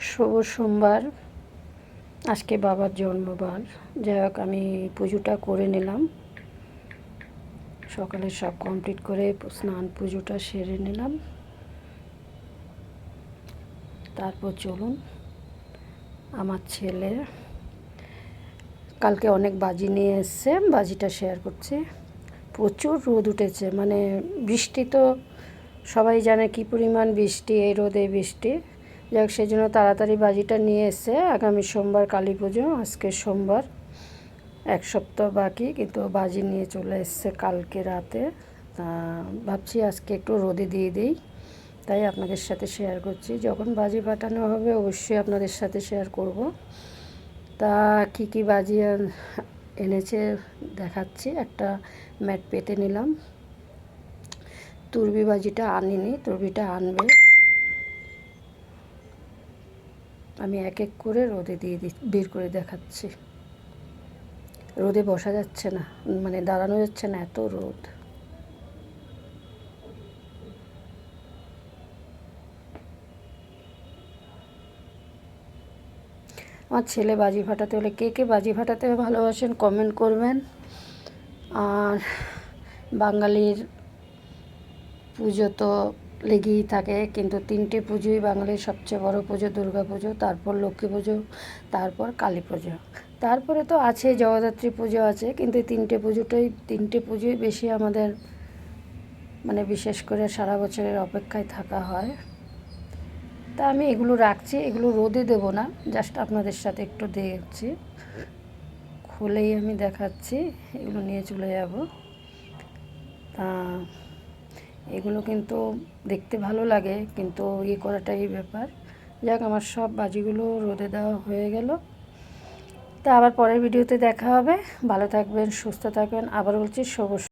শুভ সোমবার, আজকে বাবার জন্মবার। যাই হোক, আমি পুজোটা করে নিলাম, সকালে সব কমপ্লিট করে স্নান পুজোটা সেরে নিলাম। তারপর চলুন, আমার ছেলে কালকে অনেক বাজি নিয়ে এসছে, বাজিটা শেয়ার করছি। প্রচুর রোদ উঠেছে, মানে বৃষ্টি তো সবাই জানে কী পরিমাণ বৃষ্টি, এই রোদে বৃষ্টি। যাই হোক, সেই জন্য তাড়াতাড়ি বাজিটা নিয়ে এসে আগামী সোমবার কালী পুজো, আজকে সোমবার, এক সপ্তাহ বাকি, কিন্তু বাজি নিয়ে চলে এসছে কালকে রাতে। তা ভাবছি আজকে একটু রোদে দিয়ে দিই, তাই আপনাদের সাথে শেয়ার করছি। যখন বাজি ফাটানো হবে অবশ্যই আপনাদের সাথে শেয়ার করব। তা কী কী বাজি এনেছে দেখাচ্ছি। একটা ম্যাট পেতে নিলাম, তুরবি বাজিটা আনিনি, তুরবিটা আনবে। আমি এক এক করে রোদে দিয়ে বের করে দেখাচ্ছি। রোদে বসা যাচ্ছে না, মানে দাঁড়ানো যাচ্ছে না, এত রোদ। আমার ছেলে বাজি ফাটাতে হলে, কে কে বাজি ফাটাতে ভালোবাসেন কমেন্ট করবেন। আর বাঙালির পুজো তো লেগেই থাকে, কিন্তু তিনটে পুজোই বাঙালির সবচেয়ে বড় পুজো, দুর্গা পুজো, তারপর লক্ষ্মী পুজো, তারপর কালী পুজো, তারপরে তো আছে জগদ্ধাত্রী পুজো আছে। কিন্তু তিনটে পুজোই বেশি আমাদের, মানে বিশেষ করে সারা বছরের অপেক্ষায় থাকা হয়। তা আমি এগুলো রাখছি, এগুলো রোদে দেব না, জাস্ট আপনাদের সাথে একটু দেখছি, খুলেই আমি দেখাচ্ছি। এগুলো নিয়ে চলে যাব। তা এগুলো কিন্তু দেখতে ভালো লাগে, কিন্তু করাটাই ব্যাপার। যাক, আমার সব বাজিগুলো রোদে দেওয়া হয়ে গেল। তা আবার পরের ভিডিওতে দেখা হবে। ভালো থাকবেন, সুস্থ থাকবেন। আবার বলছি শুভ